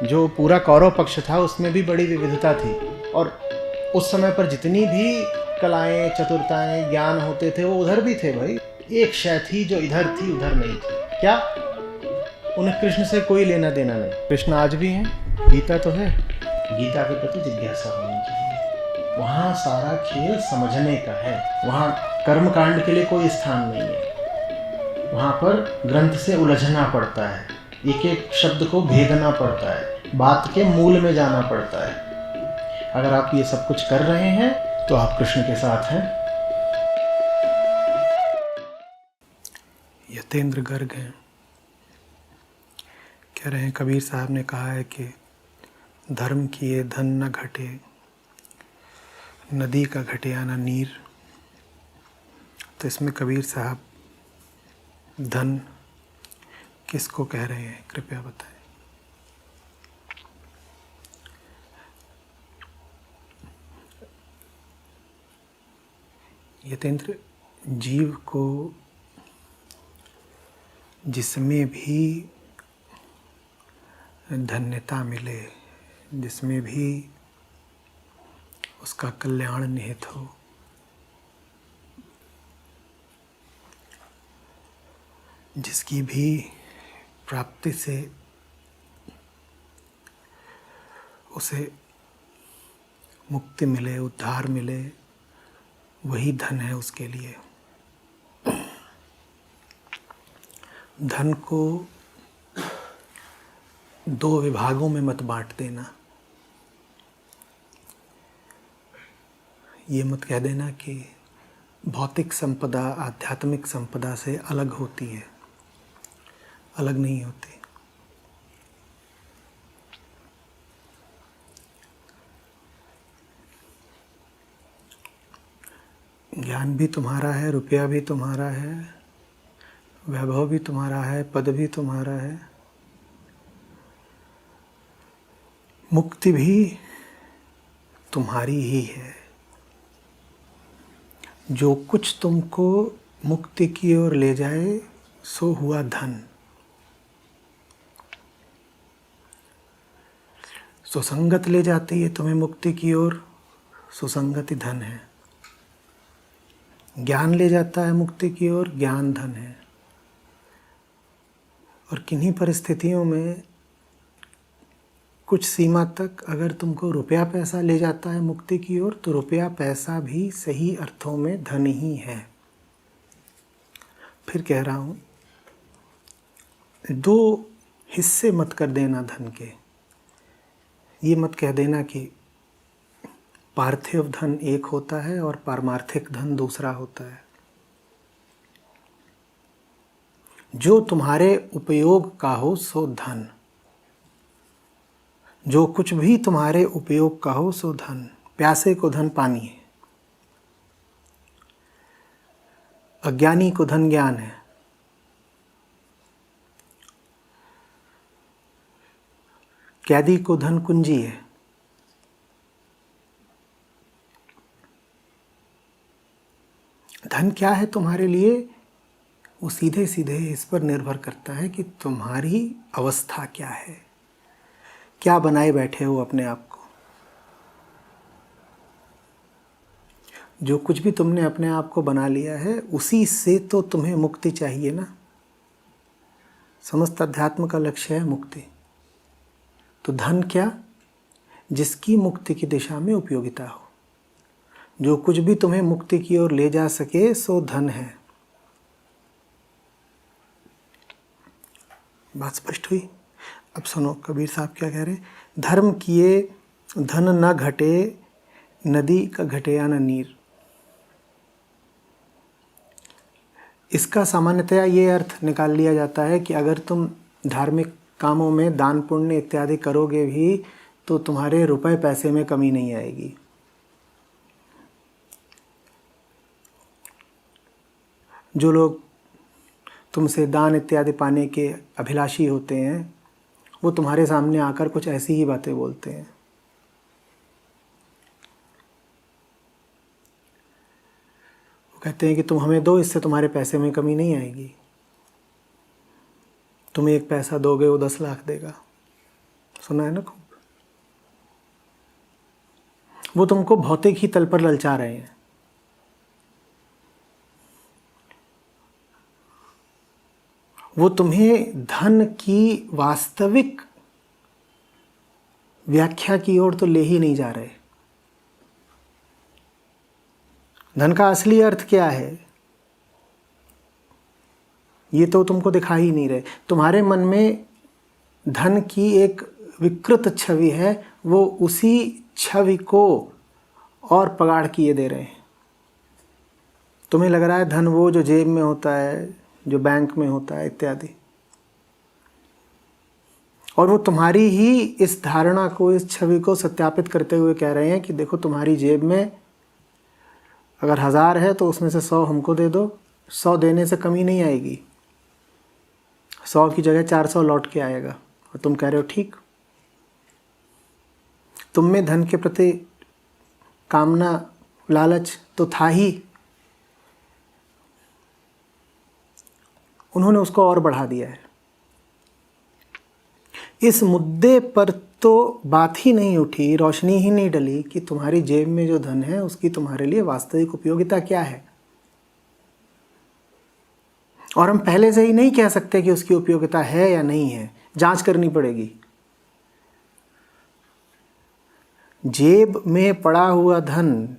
जो पूरा कौरव पक्ष था उसमें भी बड़ी विविधता थी, और उस समय पर जितनी भी कलाएं, चतुरताएं, ज्ञान होते थे वो उधर भी थे भाई। एक शय थी जो इधर थी उधर नहीं थी। क्या? उन्हें कृष्ण से कोई लेना देना नहीं। कृष्ण आज भी हैं, गीता तो है, गीता के प्रति जिज्ञासा होनी चाहिए। वहाँ सारा खेल समझने का है, वहाँ कर्मकांड के लिए कोई स्थान नहीं है। वहाँ पर ग्रंथ से उलझना पड़ता है, एक एक शब्द को भेदना पड़ता है, बात के मूल में जाना पड़ता है। अगर आप ये सब कुछ कर रहे हैं तो आप कृष्ण के साथ हैं। यतेंद्र गर्ग हैं, कह रहे हैं कबीर साहब ने कहा है कि धर्म किए धन न घटे, नदी का घटे या न नीर। तो इसमें कबीर साहब धन किसको कह रहे हैं, कृपया बताएं। यतेंद्र, जीव को जिसमें भी धन्यता मिले, जिसमें भी उसका कल्याण निहित हो, जिसकी भी प्राप्ति से उसे मुक्ति मिले, उद्धार मिले, वही धन है उसके लिए। धन को दो विभागों में मत बांट देना। ये मत कह देना कि भौतिक संपदा आध्यात्मिक संपदा से अलग होती है, अलग नहीं होती। ज्ञान भी तुम्हारा है, रुपया भी तुम्हारा है, वैभव भी तुम्हारा है, पद भी तुम्हारा है, मुक्ति भी तुम्हारी ही है। जो कुछ तुमको मुक्ति की ओर ले जाए सो हुआ धन। सुसंगत ले जाती है तुम्हें मुक्ति की ओर, सुसंगति धन है। ज्ञान ले जाता है मुक्ति की ओर, ज्ञान धन है। और किन्हीं परिस्थितियों में कुछ सीमा तक अगर तुमको रुपया पैसा ले जाता है मुक्ति की ओर, तो रुपया पैसा भी सही अर्थों में धन ही है। फिर कह रहा हूँ, दो हिस्से मत कर देना धन के। ये मत कह देना कि पार्थिव धन एक होता है और पारमार्थिक धन दूसरा होता है। जो तुम्हारे उपयोग का हो सो धन, जो कुछ भी तुम्हारे उपयोग का हो सो धन। प्यासे को धन पानी है, अज्ञानी को धन ज्ञान है, कैदी को धन कुंजी है। धन क्या है तुम्हारे लिए, वो सीधे सीधे इस पर निर्भर करता है कि तुम्हारी अवस्था क्या है, क्या बनाए बैठे हो अपने आप को। जो कुछ भी तुमने अपने आप को बना लिया है उसी से तो तुम्हें मुक्ति चाहिए ना। समस्त अध्यात्म का लक्ष्य है मुक्ति। तो धन क्या, जिसकी मुक्ति की दिशा में उपयोगिता हो। जो कुछ भी तुम्हें मुक्ति की ओर ले जा सके सो धन है। बात स्पष्ट हुई? अब सुनो कबीर साहब क्या कह रहे हैं। धर्म किए धन न घटे, नदी का घटे या न नीर। इसका सामान्यतया ये अर्थ निकाल लिया जाता है कि अगर तुम धार्मिक कामों में दान पुण्य इत्यादि करोगे भी तो तुम्हारे रुपए पैसे में कमी नहीं आएगी। जो लोग तुमसे दान इत्यादि पाने के अभिलाषी होते हैं वो तुम्हारे सामने आकर कुछ ऐसी ही बातें बोलते हैं। वो कहते हैं कि तुम हमें दो, इससे तुम्हारे पैसे में कमी नहीं आएगी। तुम एक पैसा दोगे वो 10 लाख देगा, सुना है ना खूब। वो तुमको भौतिक ही तल पर ललचा रहे हैं। वो तुम्हें धन की वास्तविक व्याख्या की ओर तो ले ही नहीं जा रहे। धन का असली अर्थ क्या है ये तो तुमको दिखा ही नहीं रहे। तुम्हारे मन में धन की एक विकृत छवि है, वो उसी छवि को और पगाड़ किए दे रहे हैं। तुम्हें लग रहा है धन वो जो जेब में होता है, जो बैंक में होता है इत्यादि, और वो तुम्हारी ही इस धारणा को, इस छवि को सत्यापित करते हुए कह रहे हैं कि देखो तुम्हारी जेब में अगर 1000 है तो उसमें से 100 हमको दे दो, 100 देने से कमी नहीं आएगी, 100 की जगह 400 लौट के आएगा। और तुम कह रहे हो ठीक। तुम में धन के प्रति कामना, लालच तो था ही, उन्होंने उसको और बढ़ा दिया है। इस मुद्दे पर तो बात ही नहीं उठी, रोशनी ही नहीं डली कि तुम्हारी जेब में जो धन है उसकी तुम्हारे लिए वास्तविक उपयोगिता क्या है। और हम पहले से ही नहीं कह सकते कि उसकी उपयोगिता है या नहीं है, जांच करनी पड़ेगी। जेब में पड़ा हुआ धन,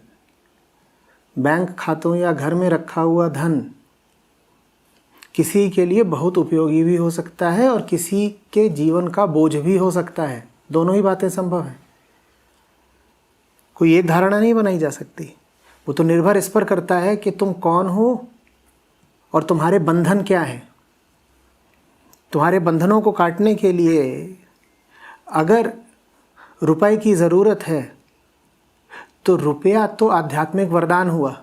बैंक खातों या घर में रखा हुआ धन किसी के लिए बहुत उपयोगी भी हो सकता है और किसी के जीवन का बोझ भी हो सकता है। दोनों ही बातें संभव हैं। कोई एक धारणा नहीं बनाई जा सकती। वो तो निर्भर इस पर करता है कि तुम कौन हो और तुम्हारे बंधन क्या है। तुम्हारे बंधनों को काटने के लिए अगर रुपए की ज़रूरत है तो रुपया तो आध्यात्मिक वरदान हुआ,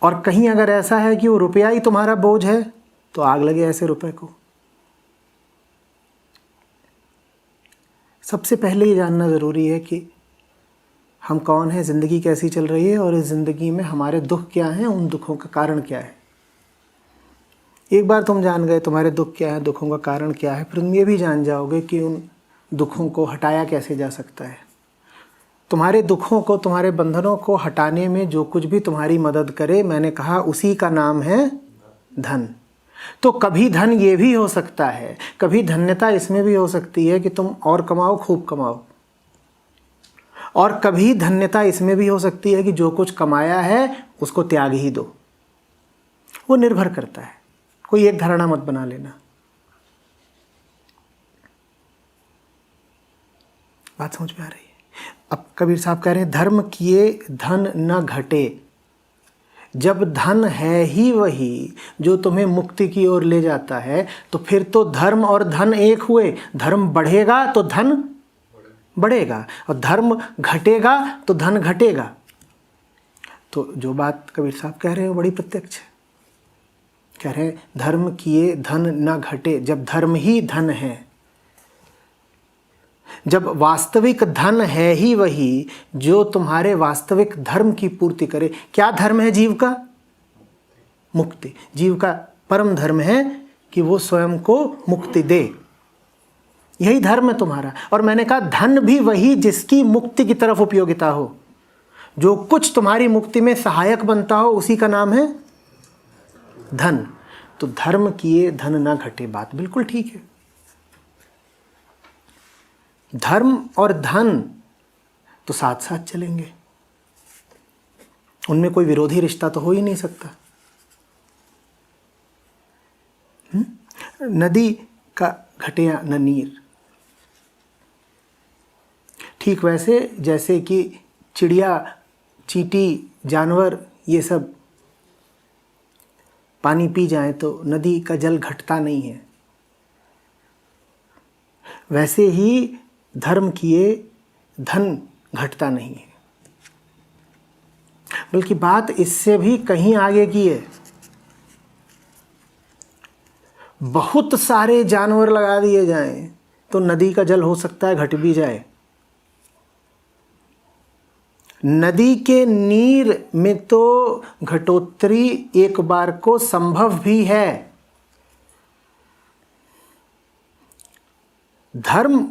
और कहीं अगर ऐसा है कि वो रुपया ही तुम्हारा बोझ है तो आग लगे ऐसे रुपए को। सबसे पहले ये जानना ज़रूरी है कि हम कौन हैं, ज़िंदगी कैसी चल रही है और इस ज़िंदगी में हमारे दुख क्या हैं, उन दुखों का कारण क्या है। एक बार तुम जान गए तुम्हारे दुख क्या है, दुखों का कारण क्या है, फिर तुम ये भी जान जाओगे कि उन दुखों को हटाया कैसे जा सकता है। तुम्हारे दुखों को, तुम्हारे बंधनों को हटाने में जो कुछ भी तुम्हारी मदद करे, मैंने कहा उसी का नाम है धन। तो कभी धन ये भी हो सकता है, कभी धन्यता इसमें भी हो सकती है कि तुम और कमाओ, खूब कमाओ, और कभी धन्यता इसमें भी हो सकती है कि जो कुछ कमाया है उसको त्याग ही दो। वो निर्भर करता है, कोई एक धारणा मत बना लेना। बात समझ में आ रही है? अब कबीर साहब कह रहे हैं धर्म किए धन न घटे। जब धन है ही वही जो तुम्हें मुक्ति की ओर ले जाता है, तो फिर तो धर्म और धन एक हुए। धर्म बढ़ेगा तो धन बढ़ेगा, और धर्म घटेगा तो धन घटेगा। तो जो बात कबीर साहब कह रहे हैं वो बड़ी प्रत्यक्ष है। कह रहे हैं धर्म किए धन न घटे। जब धर्म ही धन है, जब वास्तविक धन है ही वही जो तुम्हारे वास्तविक धर्म की पूर्ति करे। क्या धर्म है जीव का? मुक्ति। जीव का परम धर्म है कि वो स्वयं को मुक्ति दे। यही धर्म है तुम्हारा। और मैंने कहा धन भी वही जिसकी मुक्ति की तरफ उपयोगिता हो। जो कुछ तुम्हारी मुक्ति में सहायक बनता हो उसी का नाम है धन। तो धर्म किए धन ना घटे, बात बिल्कुल ठीक है। धर्म और धन तो साथ साथ चलेंगे, उनमें कोई विरोधी रिश्ता तो हो ही नहीं सकता। नदी का घटे न नीर, ठीक वैसे जैसे कि चिड़िया, चींटी, जानवर ये सब पानी पी जाए तो नदी का जल घटता नहीं है, वैसे ही धर्म किए धन घटता नहीं है। बल्कि बात इससे भी कहीं आगे की है। बहुत सारे जानवर लगा दिए जाएं तो नदी का जल हो सकता है घट भी जाए। नदी के नीर में तो घटोत्तरी एक बार को संभव भी है। धर्म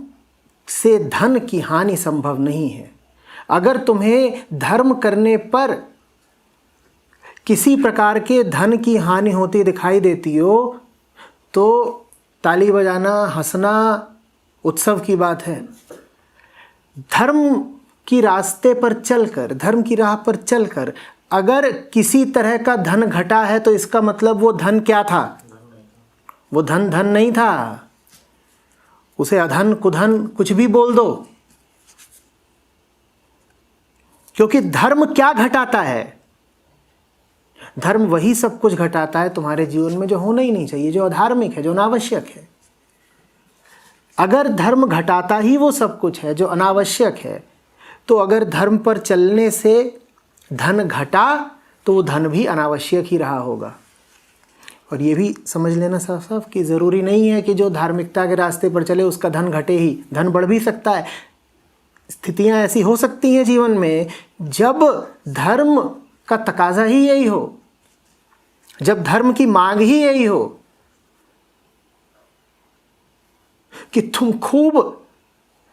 से धन की हानि संभव नहीं है। अगर तुम्हें धर्म करने पर किसी प्रकार के धन की हानि होती दिखाई देती हो तो ताली बजाना, हंसना उत्सव की बात है। धर्म की रास्ते पर चलकर, धर्म की राह पर चलकर अगर किसी तरह का धन घटा है तो इसका मतलब वो धन क्या था? वो धन धन नहीं था। उसे अधन कुधन कुछ भी बोल दो, क्योंकि धर्म क्या घटाता है? धर्म वही सब कुछ घटाता है तुम्हारे जीवन में जो होना ही नहीं चाहिए, जो अधार्मिक है, जो अनावश्यक है। अगर धर्म घटाता ही वो सब कुछ है जो अनावश्यक है, तो अगर धर्म पर चलने से धन घटा तो वो धन भी अनावश्यक ही रहा होगा। और ये भी समझ लेना साफ साफ कि ज़रूरी नहीं है कि जो धार्मिकता के रास्ते पर चले उसका धन घटे ही, धन बढ़ भी सकता है। स्थितियां ऐसी हो सकती हैं जीवन में जब धर्म का तकाजा ही यही हो, जब धर्म की मांग ही यही हो कि तुम खूब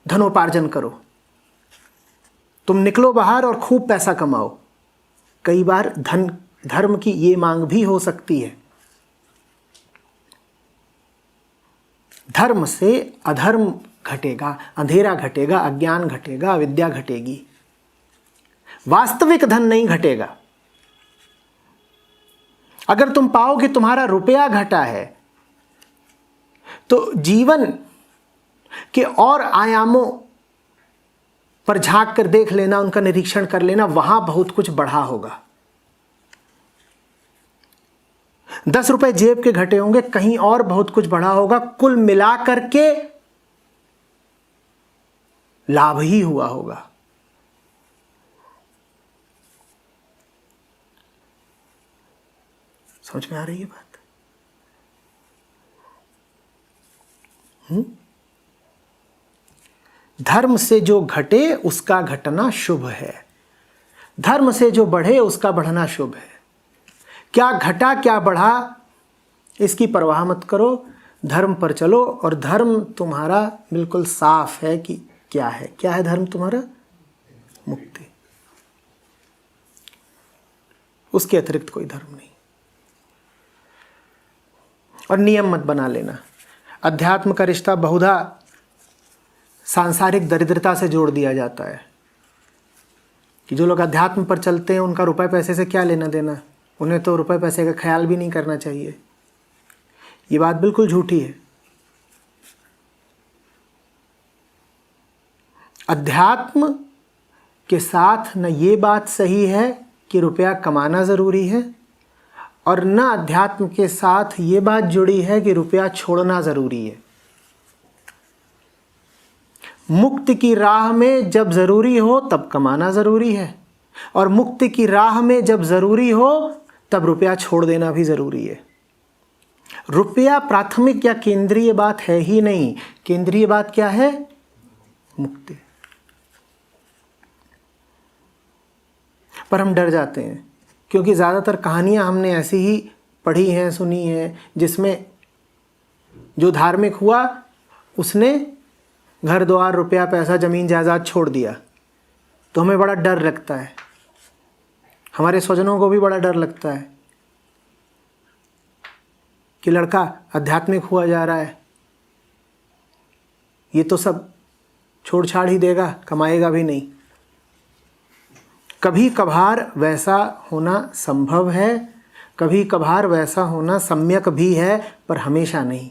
धनोपार्जन करो, तुम निकलो बाहर और खूब पैसा कमाओ। कई बार धर्म की ये मांग भी हो सकती है। धर्म से अधर्म घटेगा, अंधेरा घटेगा, अज्ञान घटेगा, अविद्या घटेगी, वास्तविक धन नहीं घटेगा। अगर तुम पाओ कि तुम्हारा रुपया घटा है तो जीवन के और आयामों पर झांक कर देख लेना, उनका निरीक्षण कर लेना, वहां बहुत कुछ बढ़ा होगा। 10 रुपए जेब के घटे होंगे, कहीं और बहुत कुछ बढ़ा होगा। कुल मिला करके लाभ ही हुआ होगा। समझ में आ रही है बात? धर्म से जो घटे उसका घटना शुभ है, धर्म से जो बढ़े उसका बढ़ना शुभ है। क्या घटा क्या बढ़ा इसकी परवाह मत करो, धर्म पर चलो। और धर्म तुम्हारा बिल्कुल साफ है कि क्या है। क्या है धर्म तुम्हारा? मुक्ति। उसके अतिरिक्त कोई धर्म नहीं। और नियम मत बना लेना। अध्यात्म का रिश्ता बहुधा सांसारिक दरिद्रता से जोड़ दिया जाता है कि जो लोग अध्यात्म पर चलते हैं उनका रुपए पैसे से क्या लेना देना, उन्हें तो रुपए पैसे का ख्याल भी नहीं करना चाहिए। ये बात बिल्कुल झूठी है। अध्यात्म के साथ न ये बात सही है कि रुपया कमाना ज़रूरी है, और न अध्यात्म के साथ ये बात जुड़ी है कि रुपया छोड़ना ज़रूरी है। मुक्ति की राह में जब ज़रूरी हो तब कमाना ज़रूरी है, और मुक्ति की राह में जब ज़रूरी हो तब रुपया छोड़ देना भी ज़रूरी है। रुपया प्राथमिक या केंद्रीय बात है ही नहीं। केंद्रीय बात क्या है? मुक्ति। पर हम डर जाते हैं क्योंकि ज़्यादातर कहानियाँ हमने ऐसी ही पढ़ी हैं, सुनी हैं, जिसमें जो धार्मिक हुआ उसने घर द्वार, रुपया पैसा, ज़मीन जायदाद छोड़ दिया। तो हमें बड़ा डर लगता है, हमारे स्वजनों को भी बड़ा डर लगता है कि लड़का आध्यात्मिक हुआ जा रहा है, ये तो सब छोड़ छाड़ ही देगा, कमाएगा भी नहीं। कभी कभार वैसा होना संभव है, कभी कभार वैसा होना सम्यक भी है, पर हमेशा नहीं।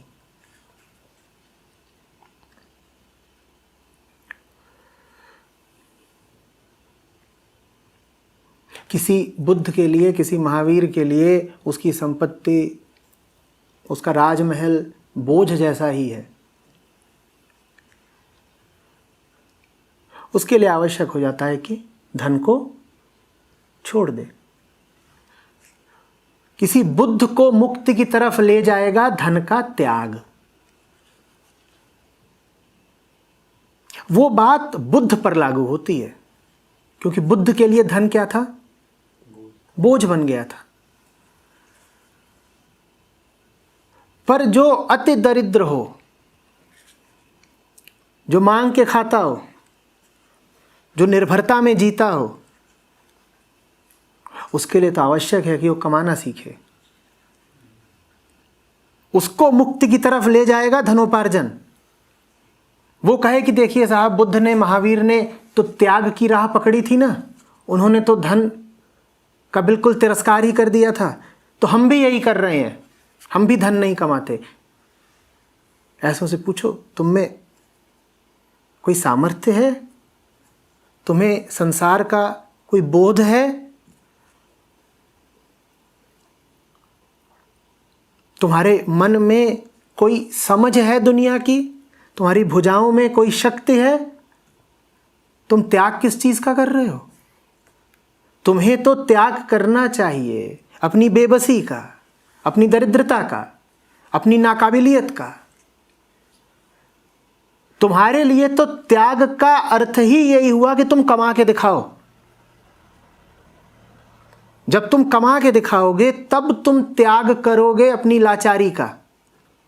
किसी बुद्ध के लिए, किसी महावीर के लिए उसकी संपत्ति, उसका राजमहल बोझ जैसा ही है। उसके लिए आवश्यक हो जाता है कि धन को छोड़ दे। किसी बुद्ध को मुक्ति की तरफ ले जाएगा धन का त्याग। वो बात बुद्ध पर लागू होती है, क्योंकि बुद्ध के लिए धन क्या था? बोझ बन गया था। पर जो अति दरिद्र हो, जो मांग के खाता हो, जो निर्भरता में जीता हो, उसके लिए तो आवश्यक है कि वो कमाना सीखे। उसको मुक्ति की तरफ ले जाएगा धनोपार्जन। वो कहे कि देखिए साहब, बुद्ध ने, महावीर ने तो त्याग की राह पकड़ी थी ना, उन्होंने तो धन का बिल्कुल तिरस्कार ही कर दिया था, तो हम भी यही कर रहे हैं, हम भी धन नहीं कमाते। ऐसों से पूछो, तुम में कोई सामर्थ्य है? तुम्हें संसार का कोई बोध है? तुम्हारे मन में कोई समझ है दुनिया की? तुम्हारी भुजाओं में कोई शक्ति है? तुम त्याग किस चीज का कर रहे हो? तुम्हें तो त्याग करना चाहिए अपनी बेबसी का, अपनी दरिद्रता का, अपनी नाकाबिलियत का। तुम्हारे लिए तो त्याग का अर्थ ही यही हुआ कि तुम कमा के दिखाओ। जब तुम कमा के दिखाओगे तब तुम त्याग करोगे अपनी लाचारी का।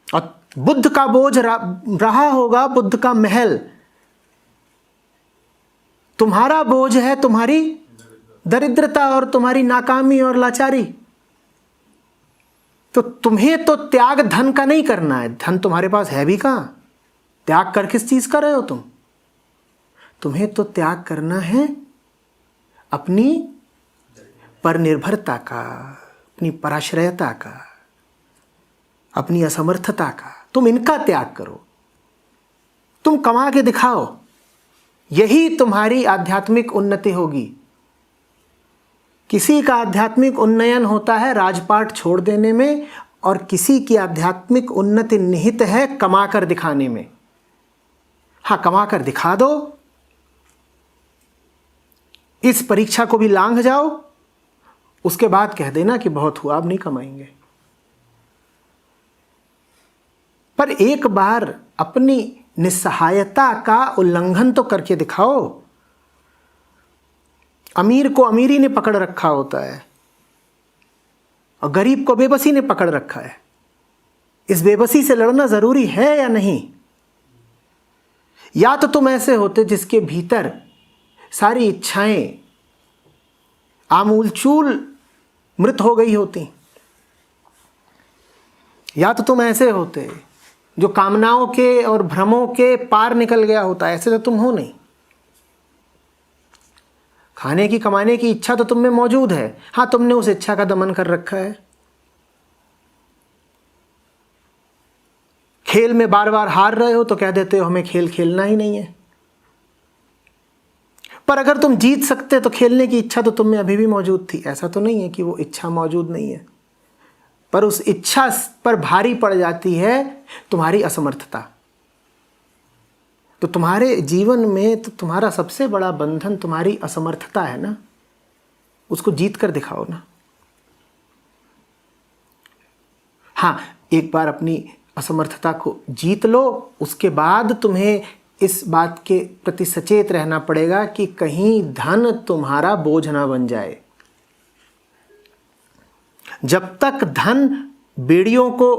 और बुद्ध का बोझ रहा होगा, बुद्ध का महल। तुम्हारा बोझ है तुम्हारी दरिद्रता और तुम्हारी नाकामी और लाचारी। तो तुम्हें तो त्याग धन का नहीं करना है। धन तुम्हारे पास है भी कहां? त्याग कर किस चीज कर रहे हो तुम? तुम्हें तो त्याग करना है अपनी परनिर्भरता का, अपनी पराश्रयता का, अपनी असमर्थता का। तुम इनका त्याग करो, तुम कमा के दिखाओ। यही तुम्हारी आध्यात्मिक उन्नति होगी। किसी का आध्यात्मिक उन्नयन होता है राजपाट छोड़ देने में, और किसी की आध्यात्मिक उन्नति निहित है कमा कर दिखाने में। हाँ, कमा कर दिखा दो, इस परीक्षा को भी लांघ जाओ, उसके बाद कह देना कि बहुत हुआ, अब नहीं कमाएंगे। पर एक बार अपनी निस्सहायता का उल्लंघन तो करके दिखाओ। अमीर को अमीरी ने पकड़ रखा होता है और गरीब को बेबसी ने पकड़ रखा है। इस बेबसी से लड़ना जरूरी है या नहीं? या तो तुम ऐसे होते जिसके भीतर सारी इच्छाएं आमूलचूल मृत हो गई होती, या तो तुम ऐसे होते जो कामनाओं के और भ्रमों के पार निकल गया होता। ऐसे तो तुम हो नहीं। खाने की, कमाने की इच्छा तो तुम में मौजूद है। हाँ, तुमने उस इच्छा का दमन कर रखा है। खेल में बार बार हार रहे हो तो कह देते हो हमें खेल खेलना ही नहीं है। पर अगर तुम जीत सकते तो खेलने की इच्छा तो तुम में अभी भी मौजूद थी। ऐसा तो नहीं है कि वो इच्छा मौजूद नहीं है, पर उस इच्छा पर भारी पड़ जाती है तुम्हारी असमर्थता। तो तुम्हारे जीवन में तो तुम्हारा सबसे बड़ा बंधन तुम्हारी असमर्थता है ना, उसको जीत कर दिखाओ ना। हाँ, एक बार अपनी असमर्थता को जीत लो, उसके बाद तुम्हें इस बात के प्रति सचेत रहना पड़ेगा कि कहीं धन तुम्हारा बोझ ना बन जाए। जब तक धन बेड़ियों को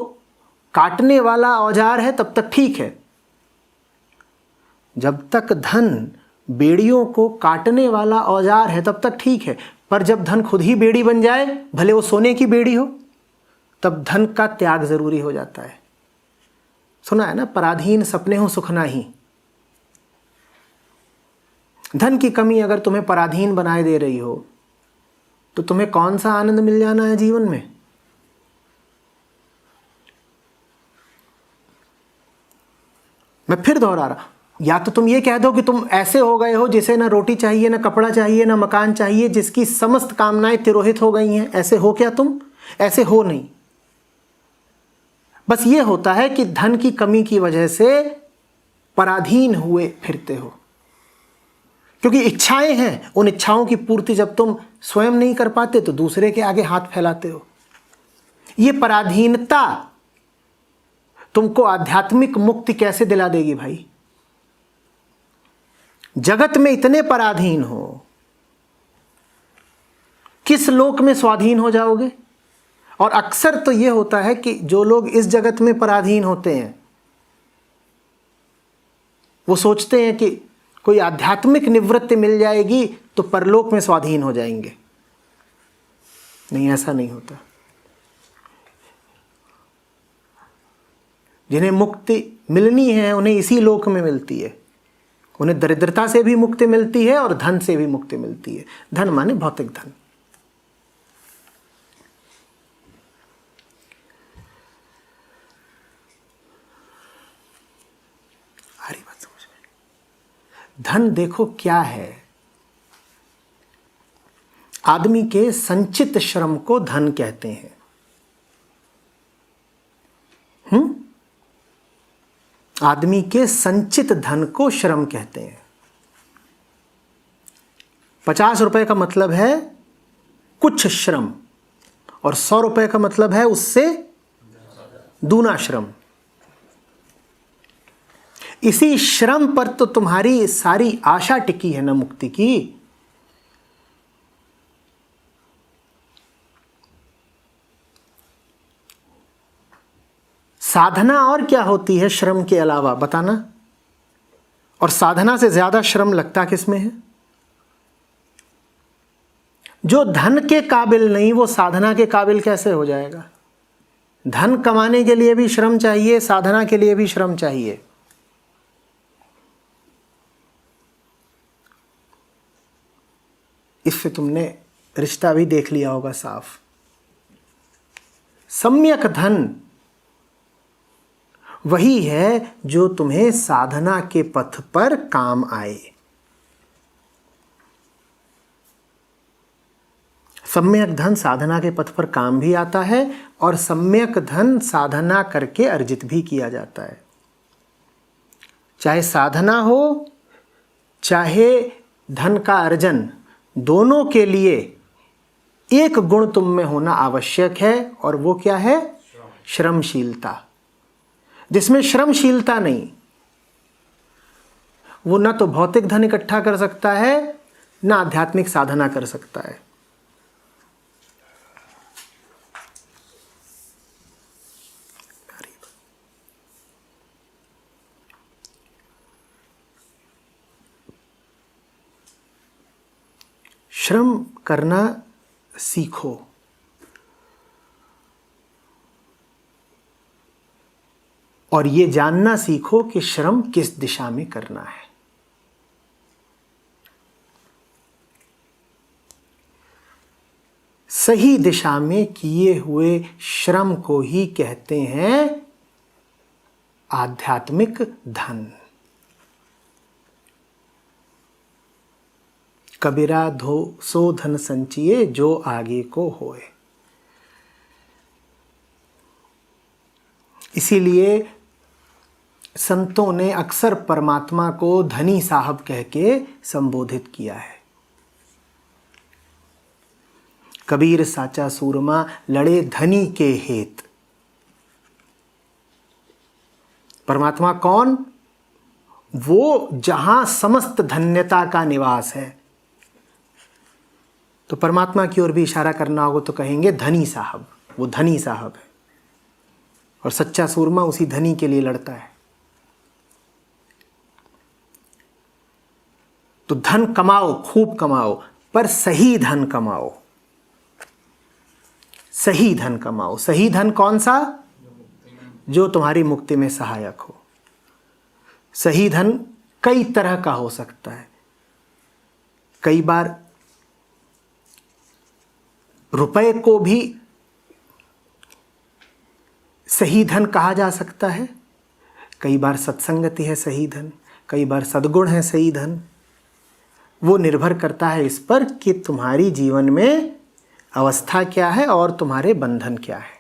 काटने वाला औजार है तब तक ठीक है। जब तक धन बेड़ियों को काटने वाला औजार है तब तक ठीक है। पर जब धन खुद ही बेड़ी बन जाए, भले वो सोने की बेड़ी हो, तब धन का त्याग जरूरी हो जाता है। सुना है ना, पराधीन सपने हो सुख नाही। धन की कमी अगर तुम्हें पराधीन बनाए दे रही हो तो तुम्हें कौन सा आनंद मिल जाना है जीवन में? मैं फिर दोहरा रहा, या तो तुम ये कह दो कि तुम ऐसे हो गए हो जिसे ना रोटी चाहिए, ना कपड़ा चाहिए, ना मकान चाहिए, जिसकी समस्त कामनाएं तिरोहित हो गई हैं। ऐसे हो क्या तुम? ऐसे हो नहीं। बस ये होता है कि धन की कमी की वजह से पराधीन हुए फिरते हो, क्योंकि इच्छाएं हैं। उन इच्छाओं की पूर्ति जब तुम स्वयं नहीं कर पाते तो दूसरे के आगे हाथ फैलाते हो। ये पराधीनता तुमको आध्यात्मिक मुक्ति कैसे दिला देगी भाई? जगत में इतने पराधीन हो, किस लोक में स्वाधीन हो जाओगे? और अक्सर तो यह होता है कि जो लोग इस जगत में पराधीन होते हैं वो सोचते हैं कि कोई आध्यात्मिक निवृत्ति मिल जाएगी तो परलोक में स्वाधीन हो जाएंगे। नहीं, ऐसा नहीं होता। जिन्हें मुक्ति मिलनी है उन्हें इसी लोक में मिलती है। उन्हें दरिद्रता से भी मुक्ति मिलती है और धन से भी मुक्ति मिलती है। धन माने भौतिक धन। आ रही बात समझ में? धन देखो क्या है, आदमी के संचित श्रम को धन कहते हैं। आदमी के संचित धन को श्रम कहते हैं। 50 रुपए का मतलब है कुछ श्रम और 100 रुपए का मतलब है उससे दूना श्रम। इसी श्रम पर तो तुम्हारी सारी आशा टिकी है ना मुक्ति की। साधना और क्या होती है श्रम के अलावा, बताना। और साधना से ज्यादा श्रम लगता किसमें है? जो धन के काबिल नहीं वो साधना के काबिल कैसे हो जाएगा? धन कमाने के लिए भी श्रम चाहिए, साधना के लिए भी श्रम चाहिए। इससे तुमने रिश्ता भी देख लिया होगा साफ। सम्यक धन वही है जो तुम्हें साधना के पथ पर काम आए। सम्यक धन साधना के पथ पर काम भी आता है और सम्यक धन साधना करके अर्जित भी किया जाता है। चाहे साधना हो चाहे धन का अर्जन, दोनों के लिए एक गुण तुम में होना आवश्यक है और वो क्या है? श्रमशीलता। जिसमें श्रमशीलता नहीं वो ना तो भौतिक धन इकट्ठा कर सकता है ना आध्यात्मिक साधना कर सकता है। श्रम करना सीखो। और ये जानना सीखो कि श्रम किस दिशा में करना है। सही दिशा में किए हुए श्रम को ही कहते हैं आध्यात्मिक धन। कबीरा धो सो धन संचिए जो आगे को होए। इसीलिए संतों ने अक्सर परमात्मा को धनी साहब कह के संबोधित किया है। कबीर साचा सूरमा लड़े धनी के हेत। परमात्मा कौन? वो जहां समस्त धन्यता का निवास है। तो परमात्मा की ओर भी इशारा करना होगा तो कहेंगे धनी साहब। वो धनी साहब है और सच्चा सूरमा उसी धनी के लिए लड़ता है। तो धन कमाओ, खूब कमाओ, पर सही धन कमाओ। सही धन कमाओ। सही धन कौन सा? जो तुम्हारी मुक्ति में सहायक हो। सही धन कई तरह का हो सकता है। कई बार रुपए को भी सही धन कहा जा सकता है। कई बार सत्संगति है सही धन, कई बार सद्गुण है सही धन। वो निर्भर करता है इस पर कि तुम्हारी जीवन में अवस्था क्या है और तुम्हारे बंधन क्या है।